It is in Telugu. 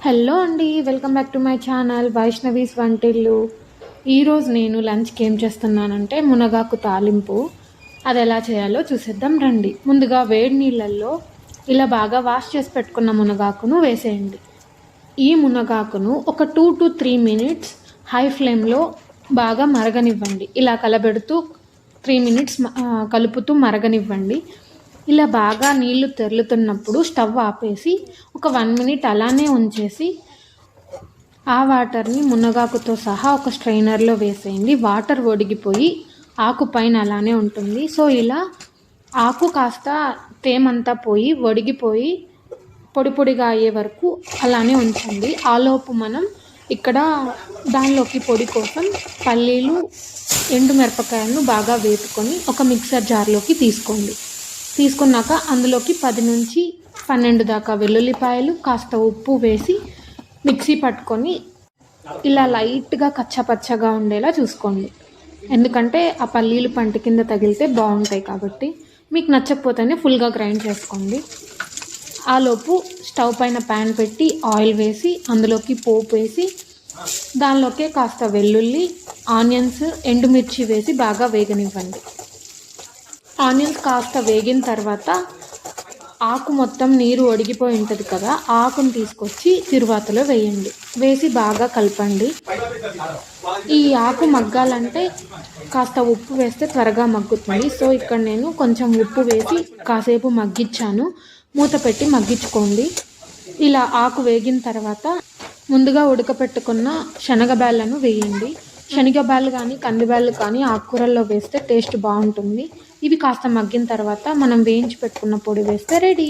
హలో అండి, welcome back to my channel Vaishnavi's వంటిల్లు. ఈరోజు నేను లంచ్కి ఏం చేస్తున్నానంటే మునగాకు తాలింపు. అది ఎలా చేయాలో చూసేద్దాం రండి. ముందుగా వేడి నీళ్ళల్లో ఇలా బాగా వాష్ చేసి పెట్టుకున్న మునగాకును వేసేయండి. ఈ మునగాకును ఒక 2 to 3 minutes హై ఫ్లేమ్లో బాగా మరగనివ్వండి. ఇలా కలబెడుతూ 3 minutes కలుపుతూ మరగనివ్వండి. ఇలా బాగా నీళ్లు తెరులుతున్నప్పుడు స్టవ్ ఆపేసి ఒక 1 minute అలానే ఉంచేసి ఆ వాటర్ని మునగాకుతో సహా ఒక స్ట్రైనర్లో వేసేయండి. వాటర్ ఒడిగిపోయి ఆకు పైన అలానే ఉంటుంది. సో ఇలా ఆకు కాస్త తేమంతా పోయి ఒడిగిపోయి పొడి పొడిగా అయ్యే వరకు అలానే ఉంచండి. ఆలోపు మనం ఇక్కడ దానిలోకి పొడి కోసం పల్లీలు, ఎండుమిరపకాయలను బాగా వేపుకొని ఒక మిక్సర్ జార్లోకి తీసుకున్నాక అందులోకి 10 నుంచి 12 దాకా వెల్లుల్లిపాయలు, కాస్త ఉప్పు వేసి మిక్సీ పట్టుకొని ఇలా లైట్గా కచ్చపచ్చగా ఉండేలా చూసుకోండి. ఎందుకంటే ఆ పల్లీలు పంట కింద తగిలితే బాగుంటాయి కాబట్టి. మీకు నచ్చకపోతేనే ఫుల్గా గ్రైండ్ చేసుకోండి. ఆలోపు స్టవ్ పైన ప్యాన్ పెట్టి ఆయిల్ వేసి అందులోకి పోపు వేసి దానిలోకే కాస్త వెల్లుల్లి, ఆనియన్స్, ఎండుమిర్చి వేసి బాగా వేగనివ్వండి. ఆనియన్స్ కాస్త వేగిన తర్వాత ఆకు మొత్తం నీరు ఒడిగిపోయి ఉంటుంది కదా, ఆకును తీసుకొచ్చి తిరువాతలో వేయండి. వేసి బాగా కలపండి. ఈ ఆకు మగ్గాలంటే కాస్త ఉప్పు వేస్తే త్వరగా మగ్గుతుంది. సో ఇక్కడ నేను కొంచెం ఉప్పు వేసి కాసేపు మగ్గించాను. మూత పెట్టి మగ్గించుకోండి. ఇలా ఆకు వేగిన తర్వాత ముందుగా ఉడకపెట్టుకున్న శనగబ్యాళ్ళను వేయండి. శనగబ్యాళ్ళు కానీ కందిబ్యాళ్ళు కానీ ఆకుకూరల్లో వేస్తే టేస్ట్ బాగుంటుంది. ఇవి కాస్త మగ్గిన తర్వాత మనం వేయించి పెట్టుకున్న పొడి వేస్తే రెడీ.